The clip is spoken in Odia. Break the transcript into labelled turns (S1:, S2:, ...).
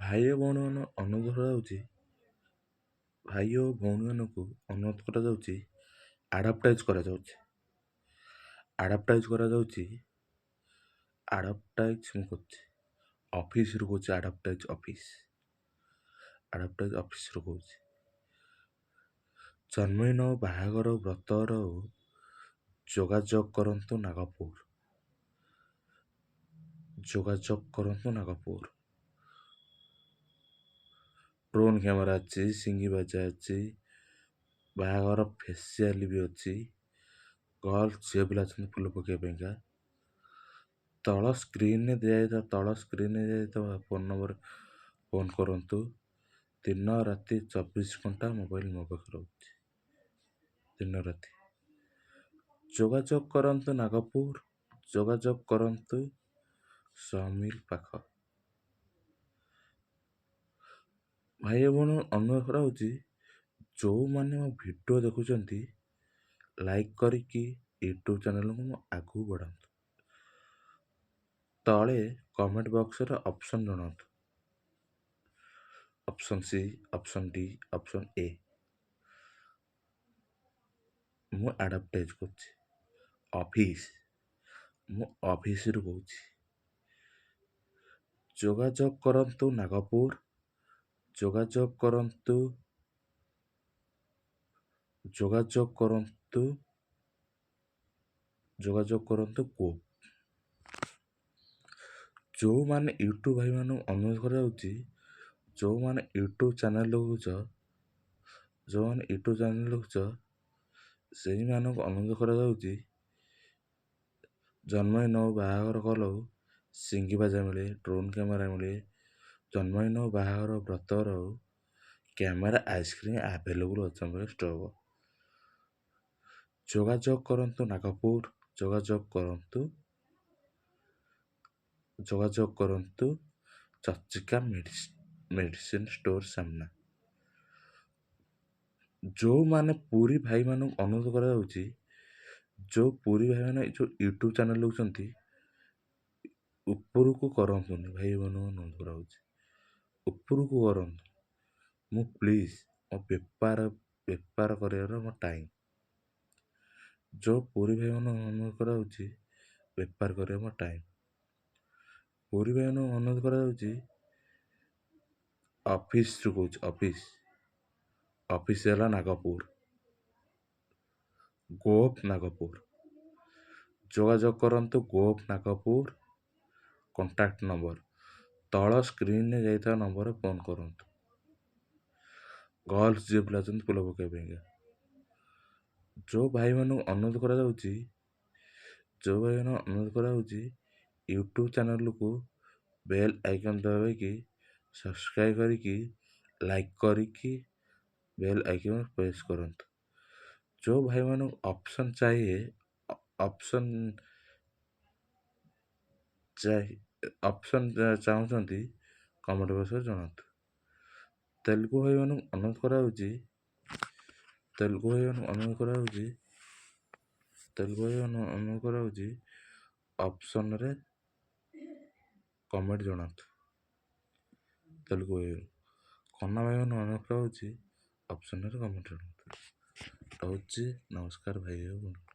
S1: ଭାଇ ଓ ଭଉଣୀମାନ ଅନୁରୋଧ କରାଯାଉଛି ଭାଇ ଓ ଭଉଣୀମାନଙ୍କୁ ଅନୁରୋଧ କରାଯାଉଛି ଆଡ଼ାପ୍ଟାଇଜ୍ କରାଯାଉଛି ଆଡ଼ାପ୍ଟାଇଜ୍ ମୁଁ କରୁଛି ଅଫିସରୁ କହୁଛି ଆଡ଼ାପ୍ଟାଇଜ୍ ଅଫିସରୁ କହୁଛି। ଜନ୍ମଦିନ ଓ ବାହାଘର ବ୍ରତର ଯୋଗାଯୋଗ କରନ୍ତୁ ନାଗପୁର। ଡ୍ରୋନ୍ କ୍ୟାମେରା ଅଛି, ସିଙ୍ଗି ବାଜା ଅଛି, ବାହାଘର ଫେସିଆଲ ବି ଅଛି। ଗର୍ଲ ଝିଅ ପିଲା ଅଛନ୍ତି ଫୁଲ ପକେଇବା ପାଇଁକା। ତଳ ସ୍କ୍ରିନ୍ରେ ଦିଆଯାଇଥିବା ଫୋନ୍ ନମ୍ବର ଫୋନ୍ କରନ୍ତୁ। ଦିନ ରାତି 24 ଘଣ୍ଟା ମୋବାଇଲ ମୋ ପାଖରେ ରହୁଛି। ଦିନ ରାତି ଯୋଗାଯୋଗ କରନ୍ତୁ ନାଗପୁର, ଯୋଗାଯୋଗ କରନ୍ତୁ 100 ମିଲ୍ ପାଖ। ଭାଇ ଭଉଣୀ ଅନୁରୋଧ କରାଯାଉଛି ଯେଉଁମାନେ ମୋ ଭିଡ଼ିଓ ଦେଖୁଛନ୍ତି ଲାଇକ୍ କରିକି ୟୁଟ୍ୟୁବ୍ ଚ୍ୟାନେଲକୁ ମୁଁ ଆଗକୁ ବଢ଼ାନ୍ତୁ। ତଳେ କମେଣ୍ଟ ବକ୍ସରେ ଅପସନ୍ ଜଣାନ୍ତୁ। Option C, option D, option A. ମୁଁ ଆଡ଼ାପ୍ଟାଇଜ୍ କରୁଛି ମୁଁ ଅଫିସରୁ କହୁଛି। ଯୋଗାଯୋଗ କରନ୍ତୁ ନାଗପୁର, ଯୋଗାଯୋଗ କରନ୍ତୁ ଗୋ। ଯେଉଁମାନେ ୟୁଟ୍ୟୁବ୍ ଭାଇମାନଙ୍କୁ ଅନୁରୋଧ କରାଯାଉଛି ଯେଉଁମାନେ ୟୁଟ୍ୟୁବ୍ ଚ୍ୟାନେଲ୍ ଦେଖୁଛ ସେଇମାନଙ୍କୁ ଅନୁରୋଧ କରାଯାଉଛି ଜନ୍ମଦିନ ଓ ବାହାଘର କଲେ ସିଙ୍ଗି ବାଜା ମିଳେ, ଡ୍ରୋନ୍ କ୍ୟାମେରା ମିଳେ। ଜନ୍ମଦିନ ଓ ବାହାଘର ବ୍ରତର କ୍ୟାମେରା ଆଇସ୍କ୍ରିମ୍ ଆଭେଲେବୁଲ୍ ଅଛି ଆମ ପାଖରେ ଷ୍ଟକ୍। ଯୋଗାଯୋଗ କରନ୍ତୁ ନାଗପୁର, ଯୋଗାଯୋଗ କରନ୍ତୁ ଚର୍ଚ୍ଚିକା ମେଡ଼ିସିନ୍ ଷ୍ଟୋର ସାମ୍ନା। ଯେଉଁମାନେ ପୁରୀ ଭାଇମାନଙ୍କୁ ଅନୁରୋଧ କରାଯାଉଛି ଯେଉଁ ପୁରୀ ଭାଇମାନେ ଯେଉଁ ୟୁଟ୍ୟୁବ୍ ଚ୍ୟାନେଲ୍ ଦେଖୁଛନ୍ତି ଉପରକୁ କରନ୍ତୁନି। ଭାଇମାନଙ୍କୁ ଅନୁରୋଧ କରାଯାଉଛି ଉପରକୁ କରନ୍ତୁ। ମୁଁ ପ୍ଲିଜ୍ ମୋ ବେପାର କରିବାର ମୋ ଟାଇମ୍। ଯେଉଁ ପୁରୀ ଭାଇମାନଙ୍କୁ ଅନୁରୋଧ କରାଯାଉଛି ବେପାର କରିବା ମୋ ଟାଇମ୍। ପୁରୀ ଭାଇମାନଙ୍କୁ ଅନୁରୋଧ କରାଯାଉଛି ଅଫିସରୁ କହୁଛି ଅଫିସ ହେଲା ନାଗପୁର, ନାଗପୁର। ଯୋଗାଯୋଗ କରନ୍ତୁ ନାଗପୁର। କଣ୍ଟାକ୍ଟ ନମ୍ବର ତଳ ସ୍କ୍ରିନ୍ରେ ଯାଇଥିବା ନମ୍ବରରେ ଫୋନ୍ କରନ୍ତୁ। ଗର୍ଲସ ଝିଅ ପିଲା ଅଛନ୍ତି ଫୁଲ ପକେଇବା ପାଇଁକା। ଯେଉଁ ଭାଇମାନଙ୍କୁ ଅନୁରୋଧ କରାଯାଉଛି ୟୁଟ୍ୟୁବ୍ ଚ୍ୟାନେଲକୁ ବେଲ୍ ଆଇକନ୍ ଦବାଇକି ସବସ୍କ୍ରାଇବ୍ କରିକି ଲାଇକ୍ କରିକି ବେଲ୍ ଆଇକନ୍ ପ୍ରେସ୍ କରନ୍ତୁ। ଯେଉଁ ଭାଇମାନଙ୍କୁ ଅପସନ୍ ଚାହୁଁଛନ୍ତି କମେଣ୍ଟ ବକ୍ସରେ ଜଣାନ୍ତୁ। ତେଲୁଗୁ ଭାଇମାନଙ୍କୁ ଅନୁରୋଧ କରାଯାଉଛି ଅପସନ୍ରେ କମେଣ୍ଟ ଜଣାନ୍ତୁ। ତେଲୁଗୁ ଭାଇମାନଙ୍କୁ କନ୍ନଡ଼ ଭାଇମାନଙ୍କୁ ଅନୁରୋଧ କରାଯାଉଛି ଅପସନ୍ରେ କମେଣ୍ଟ ଜଣାନ୍ତୁ। ରହୁଛି ନମସ୍କାର ଭାଇ ଓ ଭଉଣୀ।